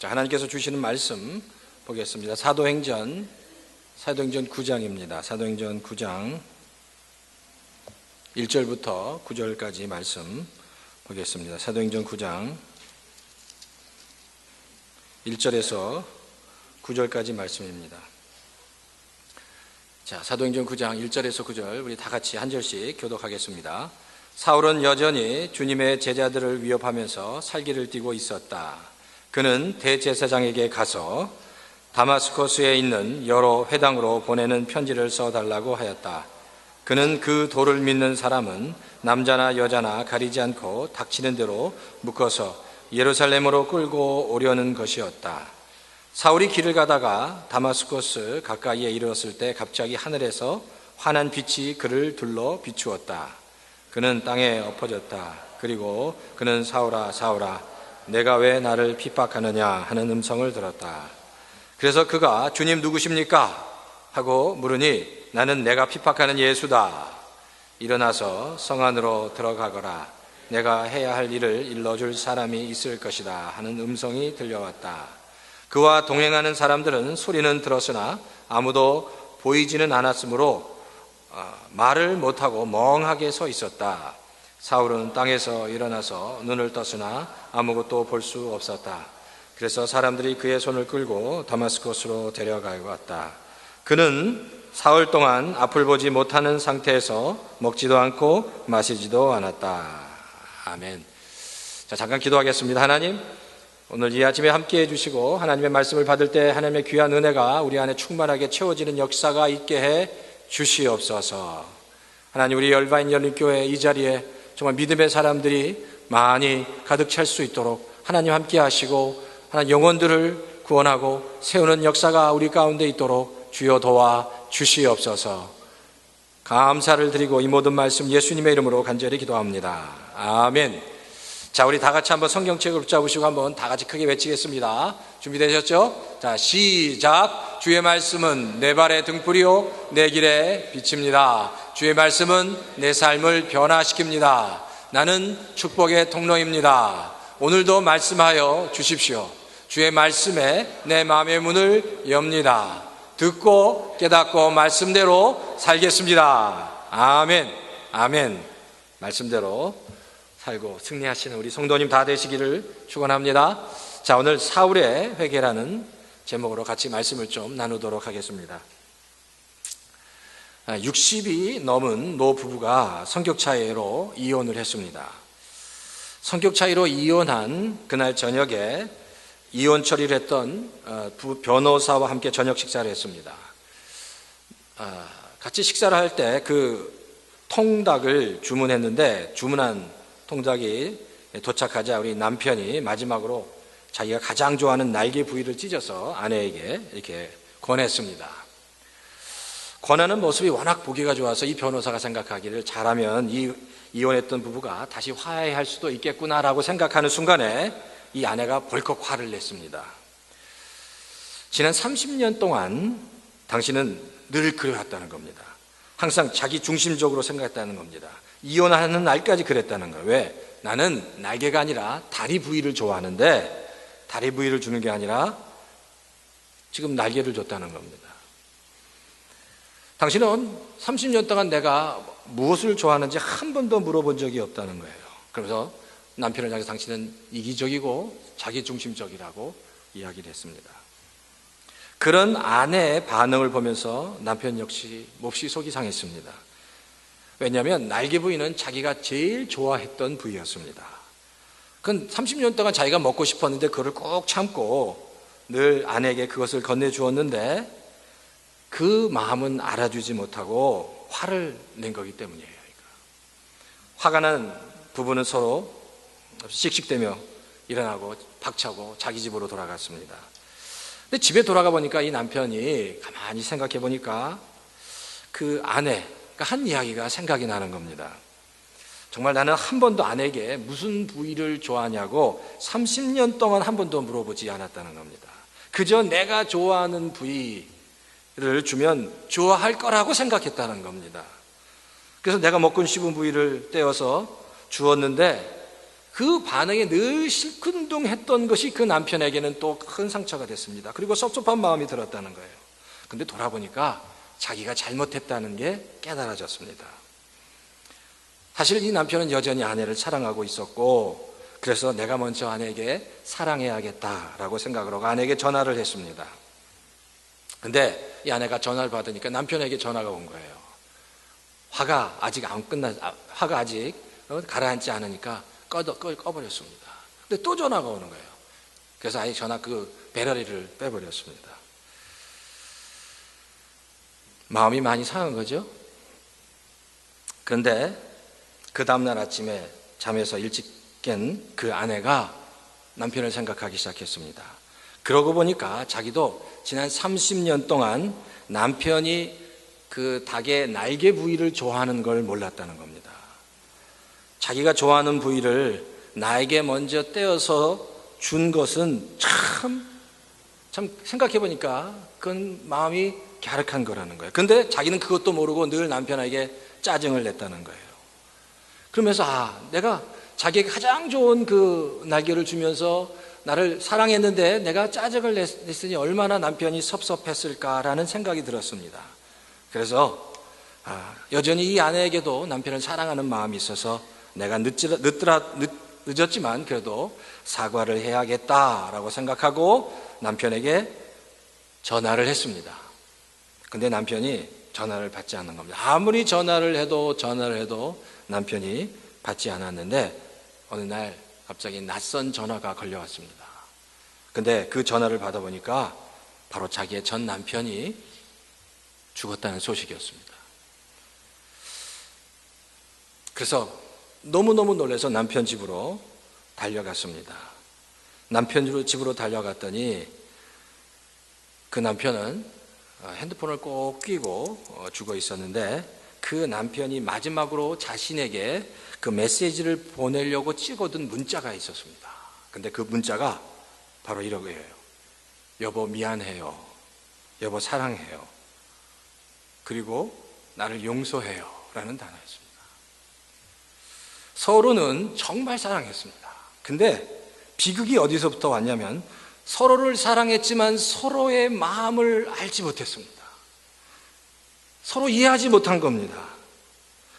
자, 하나님께서 주시는 말씀 보겠습니다. 사도행전 9장입니다. 사도행전 9장 1절부터 9절까지 말씀 보겠습니다. 사도행전 9장 1절에서 9절까지 말씀입니다. 자, 사도행전 9장 1절에서 9절 우리 다 같이 한 절씩 교독하겠습니다. 사울은 여전히 주님의 제자들을 위협하면서 살기를 띠고 있었다. 그는 대제사장에게 가서 다마스커스에 있는 여러 회당으로 보내는 편지를 써달라고 하였다. 그는 그 도를 믿는 사람은 남자나 여자나 가리지 않고 닥치는 대로 묶어서 예루살렘으로 끌고 오려는 것이었다. 사울이 길을 가다가 다마스커스 가까이에 이르렀을 때 갑자기 하늘에서 환한 빛이 그를 둘러 비추었다. 그는 땅에 엎어졌다. 그리고 그는 사울아 사울아 내가 왜 나를 핍박하느냐 하는 음성을 들었다. 그래서 그가 주님 누구십니까? 하고 물으니 나는 내가 핍박하는 예수다. 일어나서 성 안으로 들어가거라. 내가 해야 할 일을 일러줄 사람이 있을 것이다 하는 음성이 들려왔다. 그와 동행하는 사람들은 소리는 들었으나 아무도 보이지는 않았으므로 말을 못하고 멍하게 서 있었다. 사울은 땅에서 일어나서 눈을 떴으나 아무것도 볼 수 없었다. 그래서 사람들이 그의 손을 끌고 다마스커스로 데려가왔다. 그는 사흘 동안 앞을 보지 못하는 상태에서 먹지도 않고 마시지도 않았다. 아멘. 자, 잠깐 기도하겠습니다. 하나님, 오늘 이 아침에 함께해 주시고 하나님의 말씀을 받을 때 하나님의 귀한 은혜가 우리 안에 충만하게 채워지는 역사가 있게 해 주시옵소서. 하나님, 우리 열바인 열린교회 이 자리에 정말 믿음의 사람들이 많이 가득 찰 수 있도록 하나님 함께 하시고 하나님 영혼들을 구원하고 세우는 역사가 우리 가운데 있도록 주여 도와 주시옵소서. 감사를 드리고 이 모든 말씀 예수님의 이름으로 간절히 기도합니다. 아멘. 자, 우리 다 같이 한번 성경책을 붙잡으시고 한번 다 같이 크게 외치겠습니다. 준비되셨죠? 자, 시작. 주의 말씀은 내 발의 등불이요 내 길에 비칩니다. 주의 말씀은 내 삶을 변화시킵니다. 나는 축복의 통로입니다. 오늘도 말씀하여 주십시오. 주의 말씀에 내 마음의 문을 엽니다. 듣고 깨닫고 말씀대로 살겠습니다. 아멘. 아멘. 말씀대로 살고 승리하시는 우리 성도님 다 되시기를 축원합니다. 자, 오늘 사울의 회개라는 제목으로 같이 말씀을 좀 나누도록 하겠습니다. 60이 넘은 노 부부가 성격 차이로 이혼을 했습니다. 성격 차이로 이혼한 그날 저녁에 이혼 처리를 했던 변호사와 함께 저녁 식사를 했습니다. 같이 식사를 할 때 그 통닭을 주문했는데 주문한 통닭이 도착하자 우리 남편이 마지막으로 자기가 가장 좋아하는 날개 부위를 찢어서 아내에게 이렇게 권했습니다. 권하는 모습이 워낙 보기가 좋아서 이 변호사가 생각하기를 잘하면 이 이혼했던 부부가 다시 화해할 수도 있겠구나라고 생각하는 순간에 이 아내가 벌컥 화를 냈습니다. 지난 30년 동안 당신은 늘 그래왔다는 겁니다. 항상 자기 중심적으로 생각했다는 겁니다. 이혼하는 날까지 그랬다는 거예요. 왜? 나는 날개가 아니라 다리 부위를 좋아하는데 다리 부위를 주는 게 아니라 지금 날개를 줬다는 겁니다. 당신은 30년 동안 내가 무엇을 좋아하는지 한 번도 물어본 적이 없다는 거예요. 그래서 남편을 향해서 당신은 이기적이고 자기중심적이라고 이야기를 했습니다. 그런 아내의 반응을 보면서 남편 역시 몹시 속이 상했습니다. 왜냐하면 날개 부위는 자기가 제일 좋아했던 부위였습니다. 그건 30년 동안 자기가 먹고 싶었는데 그걸 꼭 참고 늘 아내에게 그것을 건네주었는데 그 마음은 알아주지 못하고 화를 낸 거기 때문이에요. 화가 난 부부는 서로 씩씩대며 일어나고 박차고 자기 집으로 돌아갔습니다. 근데 집에 돌아가 보니까 이 남편이 가만히 생각해 보니까 그 아내가 한 이야기가 생각이 나는 겁니다. 정말 나는 한 번도 아내에게 무슨 부위를 좋아하냐고 30년 동안 한 번도 물어보지 않았다는 겁니다. 그저 내가 좋아하는 부위를 주면 좋아할 거라고 생각했다는 겁니다. 그래서 내가 먹고 싶은 부위를 떼어서 주었는데 그 반응에 늘 실큰둥했던 것이 그 남편에게는 또 큰 상처가 됐습니다. 그리고 섭섭한 마음이 들었다는 거예요. 근데 돌아보니까 자기가 잘못했다는 게 깨달아졌습니다. 사실 이 남편은 여전히 아내를 사랑하고 있었고, 그래서 내가 먼저 아내에게 사랑해야겠다라고 생각을 하고 아내에게 전화를 했습니다. 근데 이 아내가 전화를 받으니까 남편에게 전화가 온 거예요. 화가 아직 가라앉지 않으니까 꺼버렸습니다. 근데 또 전화가 오는 거예요. 그래서 아예 전화 그 배터리를 빼버렸습니다. 마음이 많이 상한 거죠. 그런데 그 다음날 아침에 잠에서 일찍 깬 그 아내가 남편을 생각하기 시작했습니다. 그러고 보니까 자기도 지난 30년 동안 남편이 그 닭의 날개 부위를 좋아하는 걸 몰랐다는 겁니다. 자기가 좋아하는 부위를 나에게 먼저 떼어서 준 것은 참 생각해 보니까 그건 마음이 갸륵한 거라는 거예요. 근데 자기는 그것도 모르고 늘 남편에게 짜증을 냈다는 거예요. 그러면서 내가 자기에게 가장 좋은 그 날개를 주면서 나를 사랑했는데 내가 짜증을 냈으니 얼마나 남편이 섭섭했을까라는 생각이 들었습니다. 그래서 여전히 이 아내에게도 남편을 사랑하는 마음이 있어서 내가 늦었지만 그래도 사과를 해야겠다라고 생각하고 남편에게 전화를 했습니다. 근데 남편이 전화를 받지 않는 겁니다. 아무리 전화를 해도 남편이 받지 않았는데 어느 날 갑자기 낯선 전화가 걸려왔습니다. 근데 그 전화를 받아보니까 바로 자기의 전 남편이 죽었다는 소식이었습니다. 그래서 너무너무 놀라서 남편 집으로 달려갔습니다. 남편 집으로 달려갔더니 그 남편은 핸드폰을 꼭 끼고 죽어 있었는데 그 남편이 마지막으로 자신에게 그 메시지를 보내려고 찍어둔 문자가 있었습니다. 근데 그 문자가 바로 이러고요. 여보 미안해요. 여보 사랑해요. 그리고 나를 용서해요. 라는 단어였습니다. 서로는 정말 사랑했습니다. 근데 비극이 어디서부터 왔냐면 서로를 사랑했지만 서로의 마음을 알지 못했습니다. 서로 이해하지 못한 겁니다.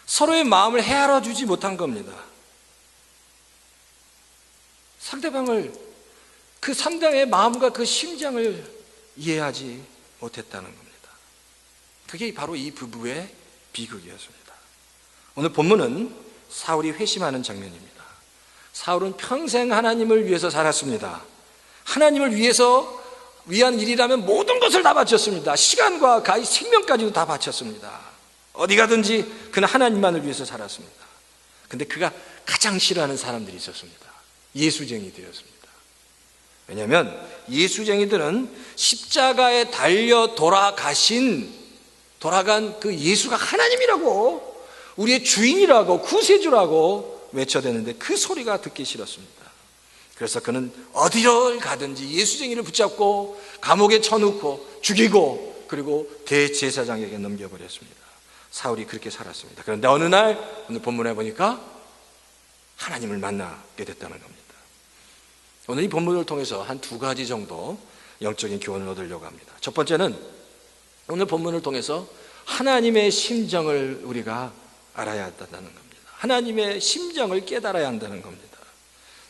서로의 마음을 헤아려 주지 못한 겁니다. 상대방을, 그 상대방의 마음과 그 심장을 이해하지 못했다는 겁니다. 그게 바로 이 부부의 비극이었습니다. 오늘 본문은 사울이 회심하는 장면입니다. 사울은 평생 하나님을 위해서 살았습니다. 하나님을 위한 일이라면 모든 것을 다 바쳤습니다. 시간과 생명까지도 다 바쳤습니다. 어디 가든지 그는 하나님만을 위해서 살았습니다. 근데 그가 가장 싫어하는 사람들이 있었습니다. 예수쟁이들이었습니다. 왜냐하면 예수쟁이들은 십자가에 달려 돌아간 그 예수가 하나님이라고, 우리의 주인이라고, 구세주라고 외쳐대는데 그 소리가 듣기 싫었습니다. 그래서 그는 어디를 가든지 예수쟁이를 붙잡고 감옥에 쳐넣고 죽이고 그리고 대제사장에게 넘겨버렸습니다. 사울이 그렇게 살았습니다. 그런데 어느 날 오늘 본문에 보니까 하나님을 만나게 됐다는 겁니다. 오늘 이 본문을 통해서 한 두 가지 정도 영적인 교훈을 얻으려고 합니다. 첫 번째는 오늘 본문을 통해서 하나님의 심정을 우리가 알아야 한다는 겁니다. 하나님의 심정을 깨달아야 한다는 겁니다.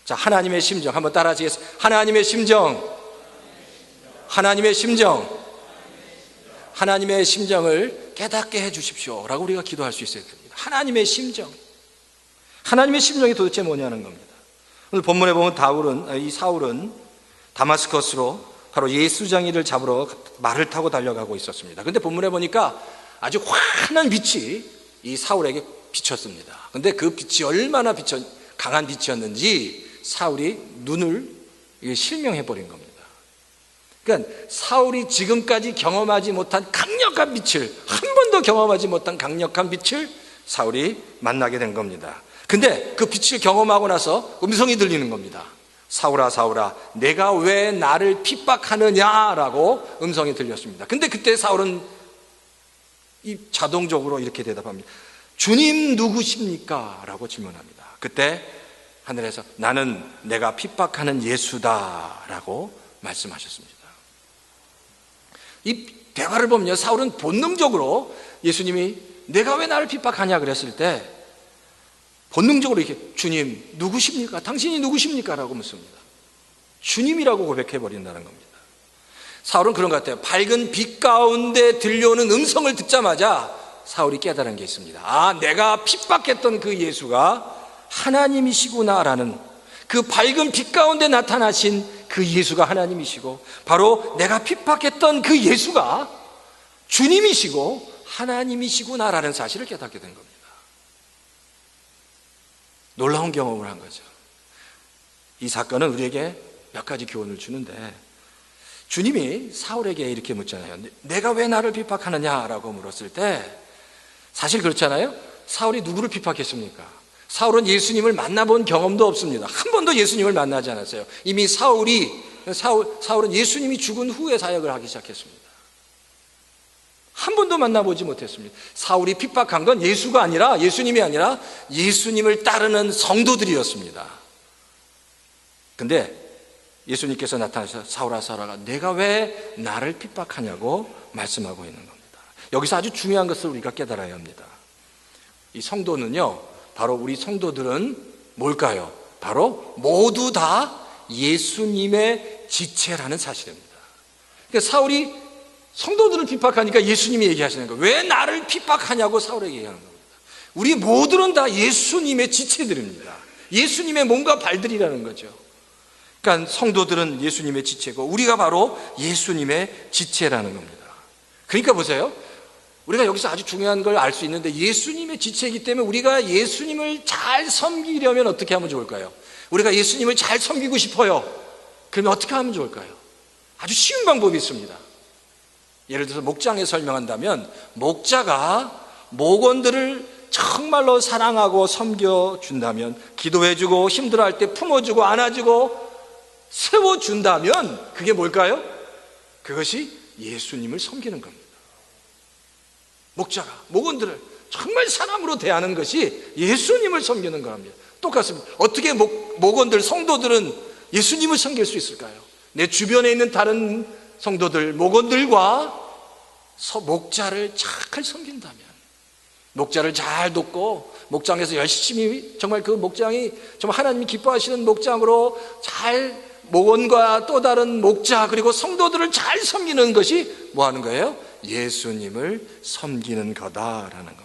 자, 하나님의 심정 한번 따라하시겠습니다. 하나님의 심정. 하나님의 심정. 하나님의 심정을 깨닫게 해 주십시오 라고 우리가 기도할 수 있어야 됩니다. 하나님의 심정. 하나님의 심정이 도대체 뭐냐는 겁니다. 오늘 본문에 보면 사울은 다마스커스로 바로 예수쟁이를 잡으러 말을 타고 달려가고 있었습니다. 그런데 본문에 보니까 아주 환한 빛이 이 사울에게 비쳤습니다. 그런데 그 빛이 얼마나 강한 빛이었는지 사울이 눈을 실명해버린 겁니다. 그러니까 사울이 지금까지 경험하지 못한 강력한 빛을, 한 번도 경험하지 못한 강력한 빛을 사울이 만나게 된 겁니다. 근데 그 빛을 경험하고 나서 음성이 들리는 겁니다. 사울아 사울아 내가 왜 나를 핍박하느냐라고 음성이 들렸습니다. 근데 그때 사울은 자동적으로 이렇게 대답합니다. 주님 누구십니까? 라고 질문합니다. 그때 하늘에서 나는 내가 핍박하는 예수다라고 말씀하셨습니다. 이 대화를 보면요, 사울은 본능적으로 예수님이 내가 왜 나를 핍박하냐 그랬을 때 본능적으로 이렇게 주님 누구십니까? 당신이 누구십니까? 라고 묻습니다. 주님이라고 고백해 버린다는 겁니다. 사울은 그런 것 같아요. 밝은 빛 가운데 들려오는 음성을 듣자마자 사울이 깨달은 게 있습니다. 아, 내가 핍박했던 그 예수가 하나님이시구나라는, 그 밝은 빛 가운데 나타나신 그 예수가 하나님이시고, 바로 내가 핍박했던 그 예수가 주님이시고 하나님이시구나라는 사실을 깨닫게 된 겁니다. 놀라운 경험을 한 거죠. 이 사건은 우리에게 몇 가지 교훈을 주는데, 주님이 사울에게 이렇게 묻잖아요. 내가 왜 나를 핍박하느냐라고 물었을 때, 사실 그렇잖아요. 사울이 누구를 핍박했습니까? 사울은 예수님을 만나본 경험도 없습니다. 한 번도 예수님을 만나지 않았어요. 이미 사울은 예수님이 죽은 후에 사역을 하기 시작했습니다. 한 번도 만나보지 못했습니다. 사울이 핍박한 건 예수님이 아니라 예수님을 따르는 성도들이었습니다. 근데 예수님께서 나타나셔서 사울아 내가 왜 나를 핍박하냐고 말씀하고 있는 겁니다. 여기서 아주 중요한 것을 우리가 깨달아야 합니다. 이 성도는요, 바로 우리 성도들은 뭘까요? 바로 모두 다 예수님의 지체라는 사실입니다. 그러니까 사울이 성도들을 핍박하니까 예수님이 얘기하시는 거예요. 왜 나를 핍박하냐고 사울에게 얘기하는 겁니다. 우리 모두는 다 예수님의 지체들입니다. 예수님의 몸과 발들이라는 거죠. 그러니까 성도들은 예수님의 지체고 우리가 바로 예수님의 지체라는 겁니다. 그러니까 보세요. 우리가 여기서 아주 중요한 걸 알 수 있는데, 예수님의 지체이기 때문에 우리가 예수님을 잘 섬기려면 어떻게 하면 좋을까요? 우리가 예수님을 잘 섬기고 싶어요. 그러면 어떻게 하면 좋을까요? 아주 쉬운 방법이 있습니다. 예를 들어서 목장에 설명한다면, 목자가 목원들을 정말로 사랑하고 섬겨준다면, 기도해주고 힘들어할 때 품어주고 안아주고 세워준다면 그게 뭘까요? 그것이 예수님을 섬기는 겁니다. 목자가 목원들을 정말 사랑으로 대하는 것이 예수님을 섬기는 겁니다. 똑같습니다. 어떻게 목원들, 성도들은 예수님을 섬길 수 있을까요? 내 주변에 있는 다른 성도들, 목원들과 목자를 잘 섬긴다면, 목자를 잘 돕고 목장에서 열심히, 정말 그 목장이 정말 하나님이 기뻐하시는 목장으로 잘, 목원과 또 다른 목자 그리고 성도들을 잘 섬기는 것이 뭐 하는 거예요? 예수님을 섬기는 거다라는 겁니다.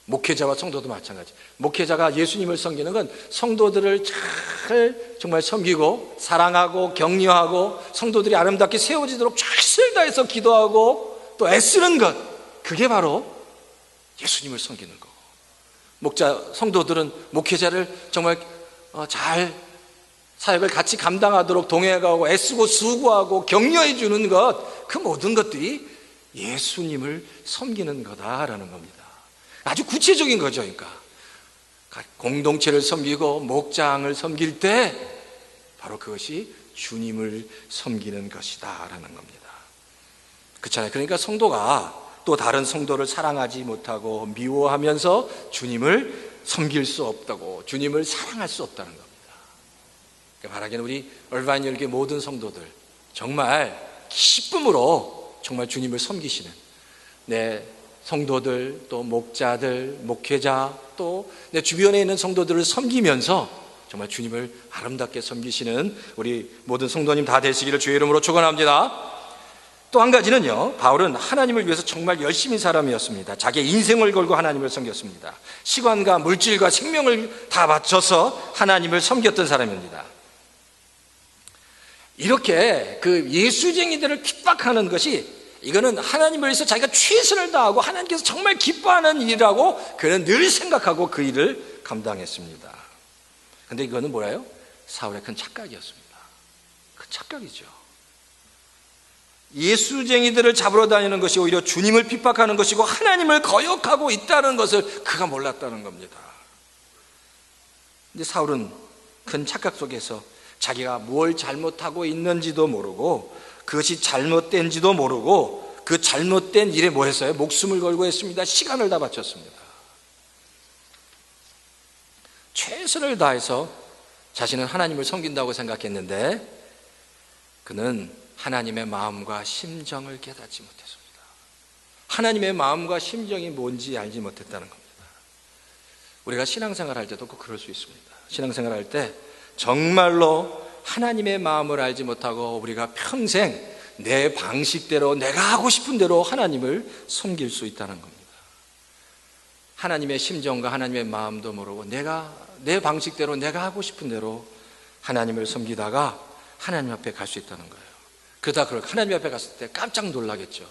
목회자와 성도도 마찬가지. 목회자가 예수님을 섬기는 건 성도들을 잘 정말 섬기고 사랑하고 격려하고 성도들이 아름답게 세워지도록 최선을 다해서 기도하고 또 애쓰는 것, 그게 바로 예수님을 섬기는 거고, 성도들은 목회자를 정말 잘 사역을 같이 감당하도록 동행하고 애쓰고 수고하고 격려해 주는 것, 그 모든 것들이 예수님을 섬기는 거다라는 겁니다. 아주 구체적인 거죠. 그러니까 공동체를 섬기고 목장을 섬길 때 바로 그것이 주님을 섬기는 것이다라는 겁니다. 그렇잖아요. 그러니까 성도가 또 다른 성도를 사랑하지 못하고 미워하면서 주님을 섬길 수 없다고, 주님을 사랑할 수 없다는 겁니다. 그러니까 말하기는 우리 얼바인 열교 모든 성도들 정말 기쁨으로 정말 주님을 섬기시는 내 성도들, 또 목자들, 목회자, 또 내 주변에 있는 성도들을 섬기면서 정말 주님을 아름답게 섬기시는 우리 모든 성도님 다 되시기를 주의 이름으로 축원합니다. 또 한 가지는요, 바울은 하나님을 위해서 정말 열심히 사람이었습니다. 자기의 인생을 걸고 하나님을 섬겼습니다. 시간과 물질과 생명을 다 바쳐서 하나님을 섬겼던 사람입니다. 이렇게 그 예수쟁이들을 핍박하는 것이, 이거는 하나님을 위해서 자기가 최선을 다하고 하나님께서 정말 기뻐하는 일이라고 그는 늘 생각하고 그 일을 감당했습니다. 그런데 이거는 뭐예요? 사울의 큰 착각이었습니다. 그 착각이죠. 예수쟁이들을 잡으러 다니는 것이 오히려 주님을 핍박하는 것이고 하나님을 거역하고 있다는 것을 그가 몰랐다는 겁니다. 근데 사울은 큰 착각 속에서 자기가 뭘 잘못하고 있는지도 모르고 그것이 잘못된지도 모르고 그 잘못된 일에 뭐 했어요? 목숨을 걸고 했습니다. 시간을 다 바쳤습니다. 최선을 다해서 자신은 하나님을 섬긴다고 생각했는데 그는 하나님의 마음과 심정을 깨닫지 못했습니다. 하나님의 마음과 심정이 뭔지 알지 못했다는 겁니다. 우리가 신앙생활 할 때도 꼭 그럴 수 있습니다. 신앙생활 할 때 정말로 하나님의 마음을 알지 못하고 우리가 평생 내 방식대로 내가 하고 싶은 대로 하나님을 섬길 수 있다는 겁니다. 하나님의 심정과 하나님의 마음도 모르고 내 방식대로 내가 하고 싶은 대로 하나님을 섬기다가 하나님 앞에 갈 수 있다는 거예요. 그러다 하나님 앞에 갔을 때 깜짝 놀라겠죠.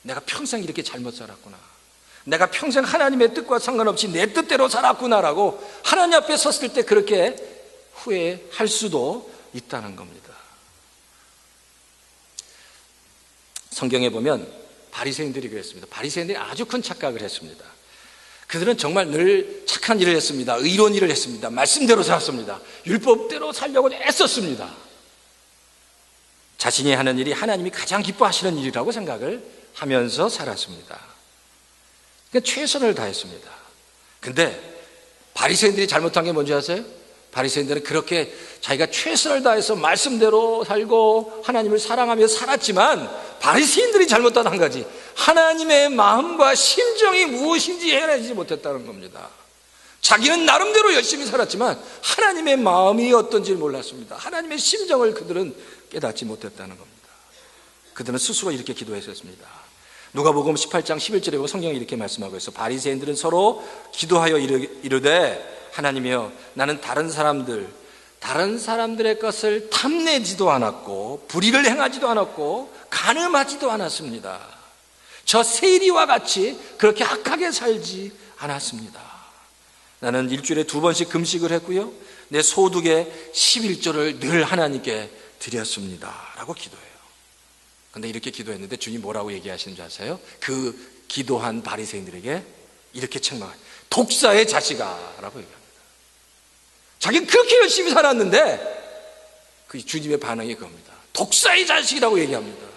내가 평생 이렇게 잘못 살았구나. 내가 평생 하나님의 뜻과 상관없이 내 뜻대로 살았구나라고 하나님 앞에 섰을 때 그렇게 후회할 수도 있다는 겁니다. 성경에 보면 바리새인들이 그랬습니다. 바리새인들이 아주 큰 착각을 했습니다. 그들은 정말 늘 착한 일을 했습니다. 의로운 일을 했습니다. 말씀대로 살았습니다. 율법대로 살려고 애썼습니다. 자신이 하는 일이 하나님이 가장 기뻐하시는 일이라고 생각을 하면서 살았습니다. 그러니까 최선을 다했습니다. 근데 바리새인들이 잘못한 게 뭔지 아세요? 바리새인들은 그렇게 자기가 최선을 다해서 말씀대로 살고 하나님을 사랑하며 살았지만 바리새인들이 잘못한 한 가지, 하나님의 마음과 심정이 무엇인지 헤아리지 못했다는 겁니다. 자기는 나름대로 열심히 살았지만 하나님의 마음이 어떤지 몰랐습니다. 하나님의 심정을 그들은 깨닫지 못했다는 겁니다. 그들은 스스로 이렇게 기도했었습니다. 누가복음 18장 11절에 보면 성경이 이렇게 말씀하고 있어. 바리새인들은 서로 기도하여 이르되 하나님이여, 나는 다른 사람들의 것을 탐내지도 않았고 불의를 행하지도 않았고 간음하지도 않았습니다. 저 세리와 같이 그렇게 악하게 살지 않았습니다. 나는 일주일에 2번씩 금식을 했고요, 내 소득의 11조를 늘 하나님께 드렸습니다 라고 기도해요. 근데 이렇게 기도했는데 주님 뭐라고 얘기하시는 줄 아세요? 그 기도한 바리새인들에게 이렇게 책망해요. 독사의 자식아 라고 얘기합니다. 자기는 그렇게 열심히 살았는데 그 주님의 반응이 그겁니다. 독사의 자식이라고 얘기합니다.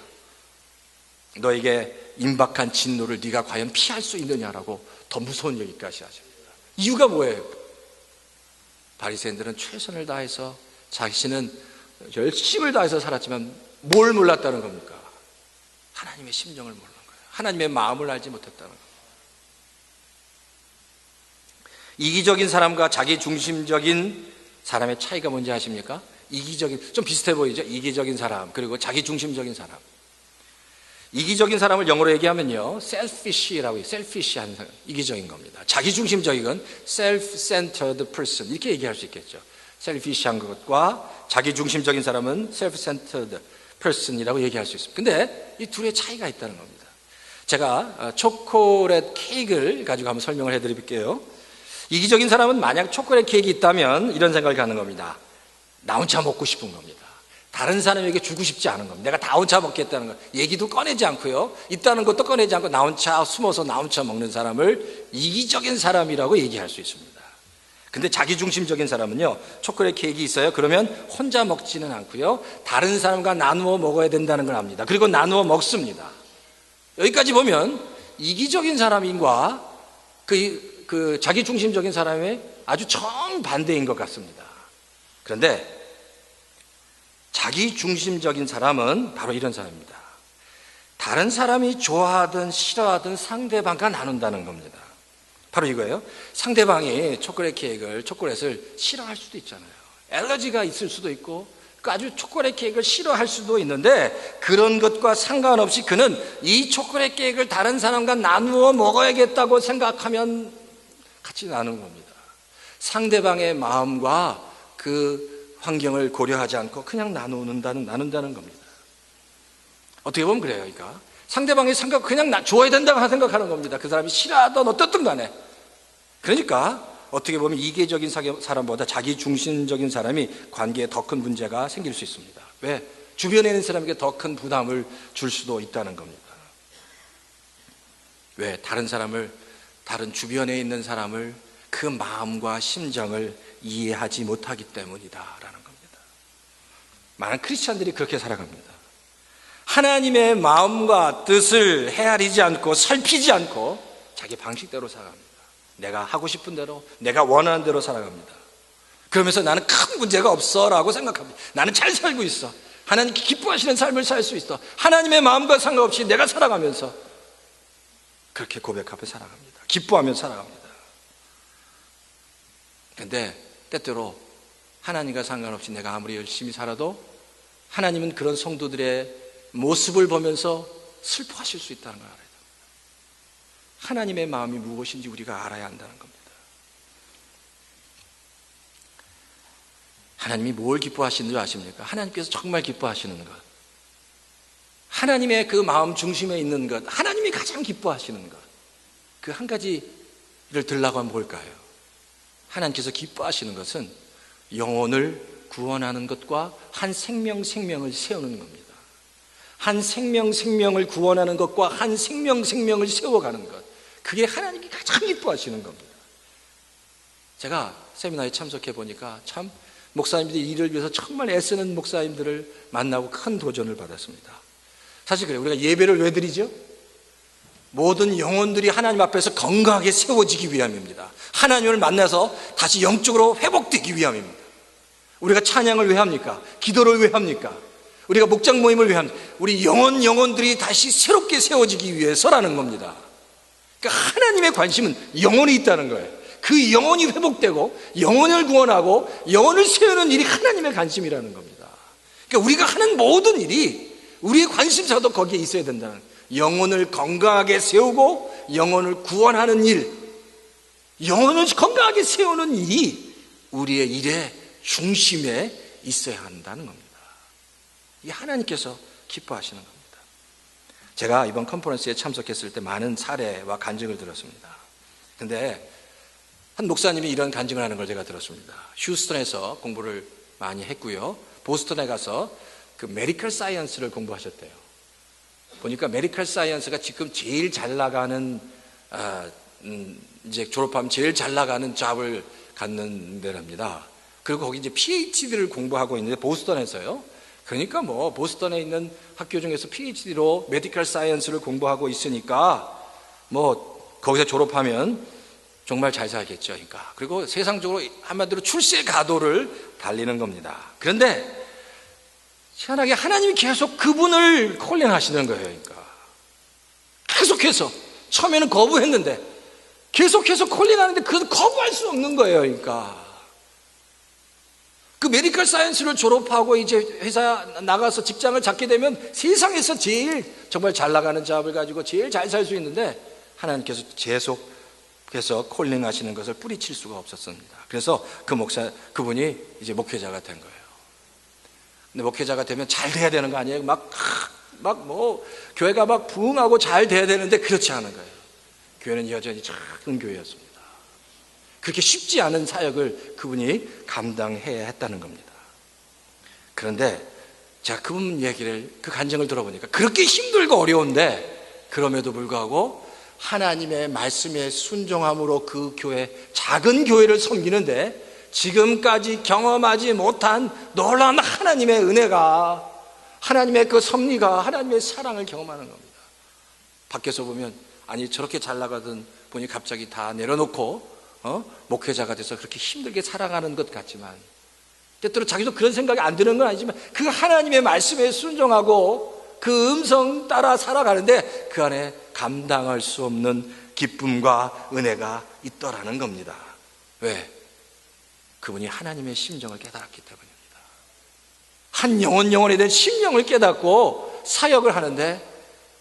너에게 임박한 진노를 네가 과연 피할 수 있느냐라고 더 무서운 얘기까지 하십니다. 이유가 뭐예요? 바리새인들은 최선을 다해서 자신은 열심을 다해서 살았지만 뭘 몰랐다는 겁니까? 하나님의 심정을 모르는 거예요. 하나님의 마음을 알지 못했다는 거예요. 이기적인 사람과 자기 중심적인 사람의 차이가 뭔지 아십니까? 좀 비슷해 보이죠? 이기적인 사람 그리고 자기 중심적인 사람. 이기적인 사람을 영어로 얘기하면요, selfish라고 해요. selfish한 사람, 이기적인 겁니다. 자기 중심적인 건 self-centered person 이렇게 얘기할 수 있겠죠. selfish한 것과 자기 중심적인 사람은 self-centered person이라고 얘기할 수 있습니다. 근데 이 둘의 차이가 있다는 겁니다. 제가 초콜릿 케이크를 가지고 한번 설명을 해드릴게요. 이기적인 사람은 만약 초콜릿 케이크 있다면 이런 생각을 갖는 겁니다. 나 혼자 먹고 싶은 겁니다. 다른 사람에게 주고 싶지 않은 겁니다. 내가 나 혼자 먹겠다는 거, 얘기도 꺼내지 않고요, 있다는 것도 꺼내지 않고 나 혼자 숨어서 나 혼자 먹는 사람을 이기적인 사람이라고 얘기할 수 있습니다. 근데 자기중심적인 사람은요, 초콜릿 케이크 있어요? 그러면 혼자 먹지는 않고요, 다른 사람과 나누어 먹어야 된다는 걸 압니다. 그리고 나누어 먹습니다. 여기까지 보면 이기적인 사람과 그 자기중심적인 사람의 아주 정반대인 것 같습니다. 그런데 자기중심적인 사람은 바로 이런 사람입니다. 다른 사람이 좋아하든 싫어하든 상대방과 나눈다는 겁니다. 바로 이거예요. 상대방이 초콜릿을 싫어할 수도 있잖아요. 알러지가 있을 수도 있고 아주 초콜릿 케이크를 싫어할 수도 있는데 그런 것과 상관없이 그는 이 초콜릿 케이크를 다른 사람과 나누어 먹어야겠다고 생각하면 같이 나누는 겁니다. 상대방의 마음과 그 환경을 고려하지 않고 그냥 나눈다는 겁니다. 어떻게 보면 그래요. 그러니까 상대방의 생각 그냥 줘야 된다고 생각하는 겁니다. 그 사람이 싫어하든 어떻든 간에. 그러니까 어떻게 보면 이기적인 사람보다 자기중심적인 사람이 관계에 더 큰 문제가 생길 수 있습니다. 왜? 주변에 있는 사람에게 더 큰 부담을 줄 수도 있다는 겁니다. 왜? 다른 주변에 있는 사람을 그 마음과 심정을 이해하지 못하기 때문이다라는 겁니다. 많은 크리스찬들이 그렇게 살아갑니다. 하나님의 마음과 뜻을 헤아리지 않고 살피지 않고 자기 방식대로 살아갑니다. 내가 하고 싶은 대로, 내가 원하는 대로 살아갑니다. 그러면서 나는 큰 문제가 없어 라고 생각합니다. 나는 잘 살고 있어. 하나님 기뻐하시는 삶을 살 수 있어. 하나님의 마음과 상관없이 내가 살아가면서 그렇게 고백하며 살아갑니다. 기뻐하며 살아갑니다. 근데 때때로 하나님과 상관없이 내가 아무리 열심히 살아도 하나님은 그런 성도들의 모습을 보면서 슬퍼하실 수 있다는 걸 알아야 됩니다. 하나님의 마음이 무엇인지 우리가 알아야 한다는 겁니다. 하나님이 뭘 기뻐하시는 줄 아십니까? 하나님께서 정말 기뻐하시는 것, 하나님의 그 마음 중심에 있는 것, 하나님이 가장 기뻐하시는 것, 그 한 가지를 들라고 하면 뭘까요? 하나님께서 기뻐하시는 것은 영혼을 구원하는 것과 한 생명을 세우는 겁니다. 한 생명을 구원하는 것과 한 생명을 세워가는 것, 그게 하나님이 가장 기뻐하시는 겁니다. 제가 세미나에 참석해 보니까 참 목사님들이 이를 위해서 정말 애쓰는 목사님들을 만나고 큰 도전을 받았습니다. 사실 그래요. 우리가 예배를 왜 드리죠? 모든 영혼들이 하나님 앞에서 건강하게 세워지기 위함입니다. 하나님을 만나서 다시 영적으로 회복되기 위함입니다. 우리가 찬양을 왜 합니까? 기도를 왜 합니까? 우리가 목장 모임을 왜 합니까? 우리 영혼들이 다시 새롭게 세워지기 위해서라는 겁니다. 그러니까 하나님의 관심은 영혼이 있다는 거예요. 그 영혼이 회복되고 영혼을 구원하고 영혼을 세우는 일이 하나님의 관심이라는 겁니다. 그러니까 우리가 하는 모든 일이 우리의 관심사도 거기에 있어야 된다는 거예요. 영혼을 건강하게 세우고 영혼을 구원하는 일, 영혼을 건강하게 세우는 일이 우리의 일의 중심에 있어야 한다는 겁니다. 이게 하나님께서 기뻐하시는 겁니다. 제가 이번 컨퍼런스에 참석했을 때 많은 사례와 간증을 들었습니다. 근데 한 목사님이 이런 간증을 하는 걸 제가 들었습니다. 휴스턴에서 공부를 많이 했고요, 보스턴에 가서 그 메디컬 사이언스를 공부하셨대요. 보니까 메디컬 사이언스가 지금 제일 잘 나가는 이제 졸업하면 제일 잘 나가는 잡을 갖는 데랍니다. 그리고 거기 이제 PhD를 공부하고 있는데 보스턴에서요. 그러니까 뭐 보스턴에 있는 학교 중에서 PhD로 메디컬 사이언스를 공부하고 있으니까 뭐 거기서 졸업하면 정말 잘 살겠죠. 그러니까 그리고 세상적으로 한마디로 출세 가도를 달리는 겁니다. 그런데 희한하게 하나님이 계속 그분을 콜링하시는 거예요. 그러니까 계속해서 처음에는 거부했는데 계속해서 콜링하는데 그것을 거부할 수 없는 거예요. 그러니까 그 메디컬 사이언스를 졸업하고 이제 회사 나가서 직장을 잡게 되면 세상에서 제일 정말 잘 나가는 잡을 가지고 제일 잘 살 수 있는데 하나님께서 계속해서 콜링하시는 것을 뿌리칠 수가 없었습니다. 그래서 그분이 이제 목회자가 된 거예요. 근데 목회자가 되면 잘 돼야 되는 거 아니에요? 교회가 막 부흥하고 잘 돼야 되는데 그렇지 않은 거예요. 교회는 여전히 작은 교회였습니다. 그렇게 쉽지 않은 사역을 그분이 감당해야 했다는 겁니다. 그런데 제가 그분 그 간증을 들어보니까 그렇게 힘들고 어려운데 그럼에도 불구하고 하나님의 말씀에 순종함으로 그 작은 교회를 섬기는데 지금까지 경험하지 못한 놀라운 하나님의 은혜가, 하나님의 그 섭리가, 하나님의 사랑을 경험하는 겁니다. 밖에서 보면 아니 저렇게 잘 나가던 분이 갑자기 다 내려놓고 목회자가 돼서 그렇게 힘들게 살아가는 것 같지만 때때로 자기도 그런 생각이 안 드는 건 아니지만 그 하나님의 말씀에 순종하고 그 음성 따라 살아가는데 그 안에 감당할 수 없는 기쁨과 은혜가 있더라는 겁니다. 왜? 그분이 하나님의 심정을 깨달았기 때문입니다. 한 영혼에 대한 심령을 깨닫고 사역을 하는데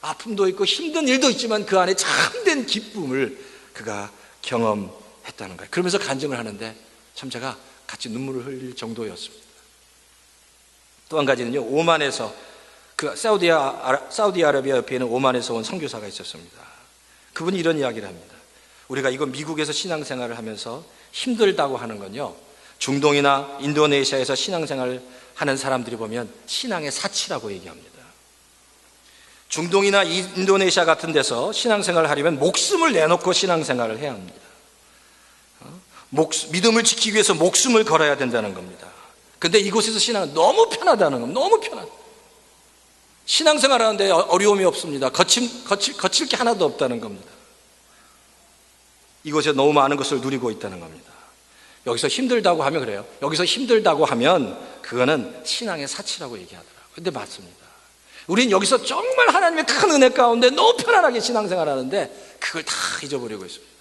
아픔도 있고 힘든 일도 있지만 그 안에 참된 기쁨을 그가 경험했다는 거예요. 그러면서 간증을 하는데 참 제가 같이 눈물을 흘릴 정도였습니다. 또 한 가지는요, 오만에서 그 사우디아라비아 옆에 있는 오만에서 온 선교사가 있었습니다. 그분이 이런 이야기를 합니다. 우리가 이거 미국에서 신앙생활을 하면서 힘들다고 하는 건요, 중동이나 인도네시아에서 신앙생활을 하는 사람들이 보면 신앙의 사치라고 얘기합니다. 중동이나 인도네시아 같은 데서 신앙생활을 하려면 목숨을 내놓고 신앙생활을 해야 합니다. 믿음을 지키기 위해서 목숨을 걸어야 된다는 겁니다. 그런데 이곳에서 신앙은 너무 편하다는 겁니다. 너무 편하다. 신앙생활 하는데 어려움이 없습니다. 거칠 게 하나도 없다는 겁니다. 이곳에 너무 많은 것을 누리고 있다는 겁니다. 여기서 힘들다고 하면 그래요. 여기서 힘들다고 하면 그거는 신앙의 사치라고 얘기하더라고요. 근데 맞습니다. 우린 여기서 정말 하나님의 큰 은혜 가운데 너무 편안하게 신앙생활 하는데 그걸 다 잊어버리고 있습니다.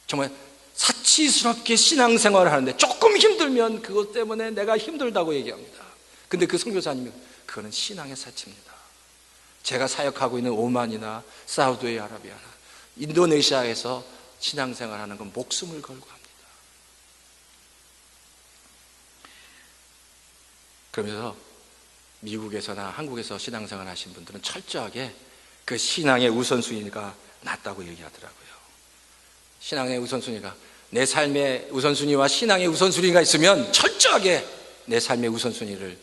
정말 사치스럽게 신앙생활을 하는데 조금 힘들면 그것 때문에 내가 힘들다고 얘기합니다. 근데 그 선교사님은 그거는 신앙의 사치입니다. 제가 사역하고 있는 오만이나 사우디아라비아나 인도네시아에서 신앙생활하는 건 목숨을 걸고 합니다. 그러면서 미국에서나 한국에서 신앙생활 하신 분들은 철저하게 그 신앙의 우선순위가 낮다고 얘기하더라고요. 신앙의 우선순위가, 내 삶의 우선순위와 신앙의 우선순위가 있으면 철저하게 내 삶의 우선순위를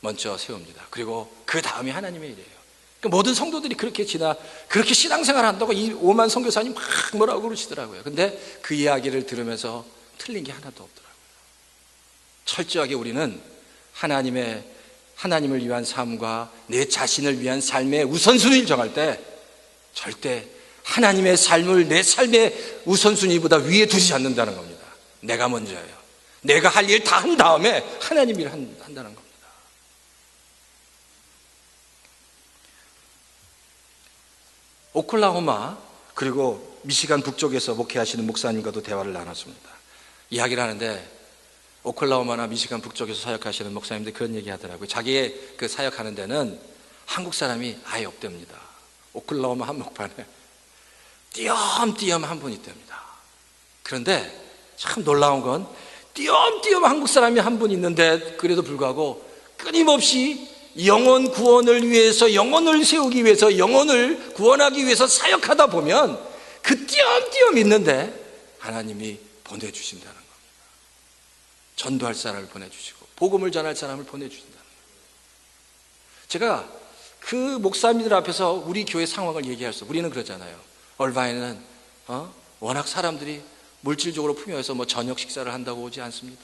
먼저 세웁니다. 그리고 그 다음이 하나님의 일이에요. 그러니까 모든 성도들이 그렇게 신앙생활 한다고 이 오만 선교사님 막 뭐라고 그러시더라고요. 근데 그 이야기를 들으면서 틀린 게 하나도 없더라고요. 철저하게 우리는 하나님을 위한 삶과 내 자신을 위한 삶의 우선순위를 정할 때 절대 하나님의 삶을 내 삶의 우선순위보다 위에 두지 않는다는 겁니다. 내가 먼저예요. 내가 할 일 다 한 다음에 하나님 일을 한다는 겁니다. 오클라호마 그리고 미시간 북쪽에서 목회하시는 목사님과도 대화를 나눴습니다. 이야기를 하는데 오클라호마나 미시간 북쪽에서 사역하시는 목사님들 그런 얘기 하더라고요. 자기의 그 사역하는 데는 한국 사람이 아예 없답니다. 오클라호마 한복판에 띄엄띄엄 한 분 있답니다. 그런데 참 놀라운 건 띄엄띄엄 한국 사람이 한 분 있는데 그래도 불구하고 끊임없이 영혼 구원을 위해서, 영혼을 세우기 위해서, 영혼을 구원하기 위해서 사역하다 보면 그 띄엄띄엄 있는데 하나님이 보내주신다는 겁니다. 전도할 사람을 보내주시고 복음을 전할 사람을 보내주신다는 거예요. 제가 그 목사님들 앞에서 우리 교회 상황을 얘기할 수, 우리는 그러잖아요. 얼바에는 워낙 사람들이 물질적으로 풍요해서 뭐 저녁 식사를 한다고 오지 않습니다.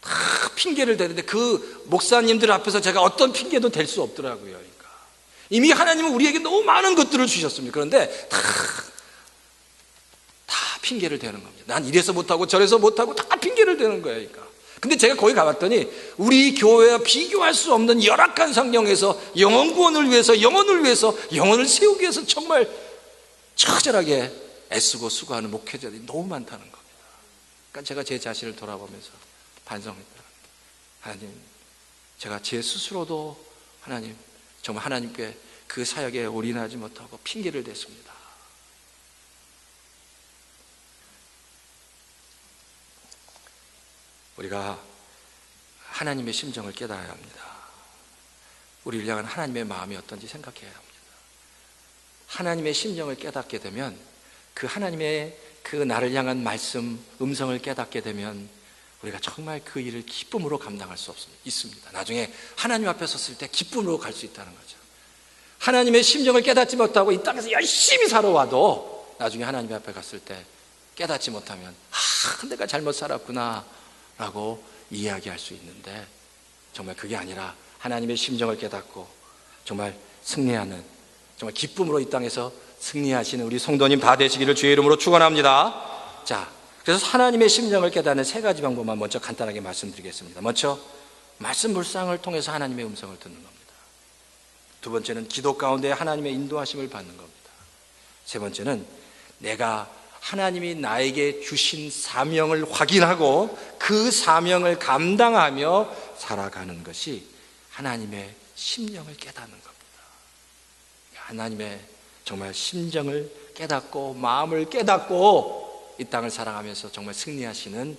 다 핑계를 대는데 그 목사님들 앞에서 제가 어떤 핑계도 댈 수 없더라고요. 그러니까 이미 하나님은 우리에게 너무 많은 것들을 주셨습니다. 그런데 다 핑계를 대는 겁니다. 난 이래서 못하고 저래서 못하고 다 핑계를 대는 거예요. 그러니까 근데 제가 거기 가봤더니 우리 교회와 비교할 수 없는 열악한 상황에서 영혼 구원을 위해서, 영혼을 세우기 위해서 정말 처절하게 애쓰고 수고하는 목회자들이 너무 많다는 겁니다. 그러니까 제가 제 자신을 돌아보면서 반성했다. 하나님, 제가 제 스스로도 하나님, 정말 하나님께 그 사역에 올인하지 못하고 핑계를 댔습니다. 우리가 하나님의 심정을 깨달아야 합니다. 우리를 향한 하나님의 마음이 어떤지 생각해야 합니다. 하나님의 심정을 깨닫게 되면 그 하나님의 그 나를 향한 말씀, 음성을 깨닫게 되면 우리가 정말 그 일을 기쁨으로 감당할 수 있습니다. 나중에 하나님 앞에 섰을 때 기쁨으로 갈 수 있다는 거죠. 하나님의 심정을 깨닫지 못하고 이 땅에서 열심히 살아와도 나중에 하나님 앞에 갔을 때 깨닫지 못하면 내가 잘못 살았구나 라고 이야기할 수 있는데 정말 그게 아니라 하나님의 심정을 깨닫고 정말 승리하는, 정말 기쁨으로 이 땅에서 승리하시는 우리 성도님 다 되시기를 주의 이름으로 축원합니다. 자, 그래서 하나님의 심정을 깨닫는 세 가지 방법만 먼저 간단하게 말씀드리겠습니다. 먼저 말씀 묵상을 통해서 하나님의 음성을 듣는 겁니다. 두 번째는 기도 가운데 하나님의 인도하심을 받는 겁니다. 세 번째는 내가 하나님이 나에게 주신 사명을 확인하고 그 사명을 감당하며 살아가는 것이 하나님의 심정을 깨닫는 겁니다. 하나님의 정말 심정을 깨닫고 마음을 깨닫고 이 땅을 사랑하면서 정말 승리하시는